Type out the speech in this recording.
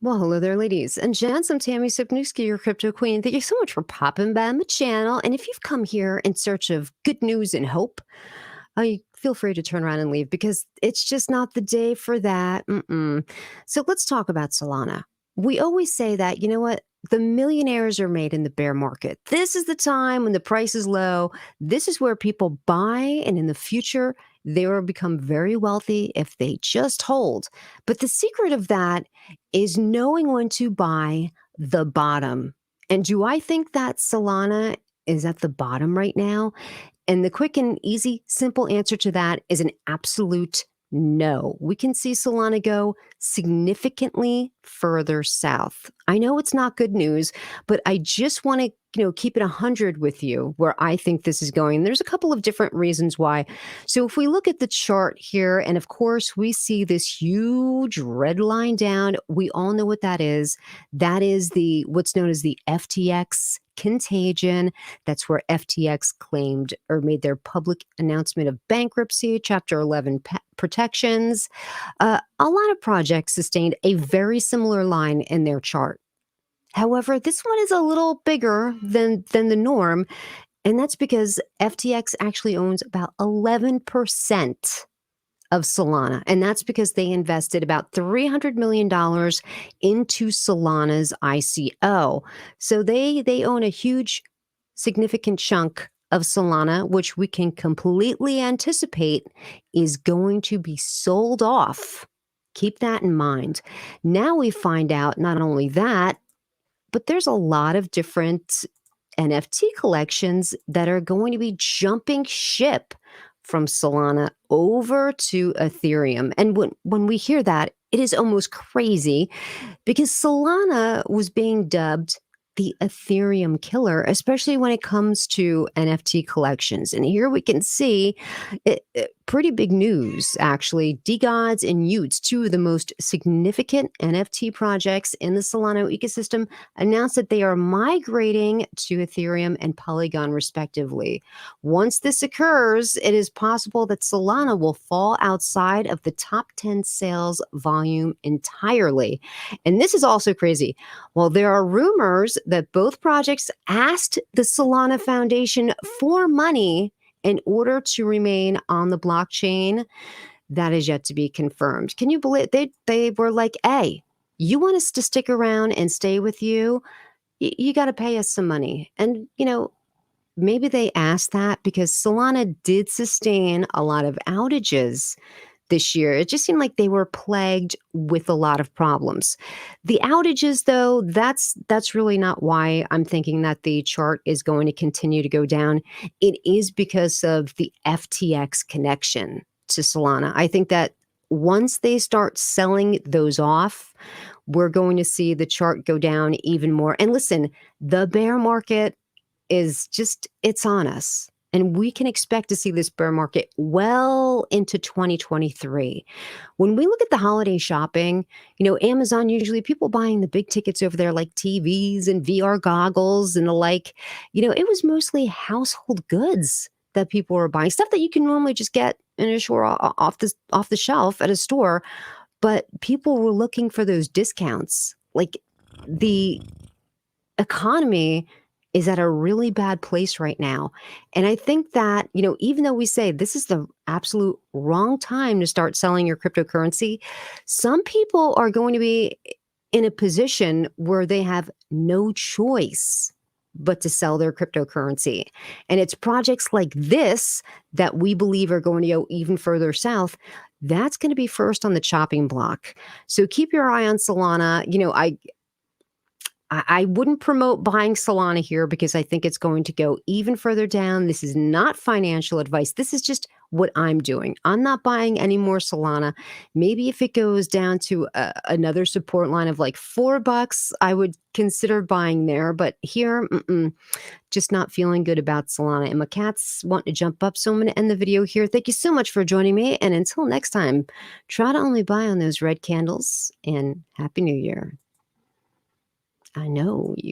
Well, hello there, ladies and gents. I'm Tammy Sipniewski, your crypto queen. Thank you so much for popping by the channel. And if you've come here in search of good news and hope, feel free to turn around and leave because it's just not the day for that. So let's talk about Solana. We always say that, you know what? The millionaires are made in the bear market. This is the time when the price is low. This is where people buy, and in the future, they will become very wealthy if they just hold. But the secret of that is knowing when to buy the bottom. And do I think that Solana is at the bottom right now? And the quick and easy, simple answer to that is an absolute no. We can see Solana go significantly further south. I know it's not good news, but I just want to, keep it 100 with you where I think this is going. There's a couple of different reasons why. So if we look at the chart here, and of course we see this huge red line down, we all know what that is. That is the what's known as the FTX contagion. That's where FTX claimed or made their public announcement of bankruptcy, Chapter 11 protections. A lot of projects sustained a very similar line in their chart. However, this one is a little bigger than the norm, and that's because FTX actually owns about 11% of Solana. And that's because they invested about $300 million into Solana's ICO. So they own a huge, significant chunk of Solana, which we can completely anticipate is going to be sold off. Keep that in mind. Now we find out not only that, but there's a lot of different NFT collections that are going to be jumping ship from Solana over to Ethereum. And when we hear that, it is almost crazy because Solana was being dubbed the Ethereum killer, especially when it comes to NFT collections. And here we can see pretty big news, actually. DeGods and Utes, two of the most significant NFT projects in the Solana ecosystem, announced that they are migrating to Ethereum and Polygon, respectively. Once this occurs, it is possible that Solana will fall outside of the top 10 sales volume entirely. And this is also crazy. Well, there are rumors that both projects asked the Solana Foundation for money in order to remain on the blockchain. That is yet to be confirmed. Can you believe they were like, hey, you want us to stick around and stay with you? You got to pay us some money. And, maybe they asked that because Solana did sustain a lot of outages this year. It just seemed like they were plagued with a lot of problems. The outages, though, that's really not why I'm thinking that the chart is going to continue to go down. It is because of the FTX connection to Solana. I think that once they start selling those off, we're going to see the chart go down even more. And listen, the bear market is just, it's on us. And we can expect to see this bear market well into 2023. When we look at the holiday shopping, Amazon, usually people buying the big tickets over there like TVs and VR goggles and the like, it was mostly household goods that people were buying, stuff that you can normally just get in a store off the shelf at a store. But people were looking for those discounts. Like the economy is at a really bad place right now. And I think that, even though we say this is the absolute wrong time to start selling your cryptocurrency, some people are going to be in a position where they have no choice but to sell their cryptocurrency. And it's projects like this that we believe are going to go even further south. That's going to be first on the chopping block. So keep your eye on Solana. I wouldn't promote buying Solana here because I think it's going to go even further down. This is not financial advice. This is just what I'm doing. I'm not buying any more Solana. Maybe if it goes down to another support line of like $4, I would consider buying there. But here, just not feeling good about Solana. And my cats want to jump up, so I'm going to end the video here. Thank you so much for joining me. And until next time, try to only buy on those red candles, and Happy New Year. I know you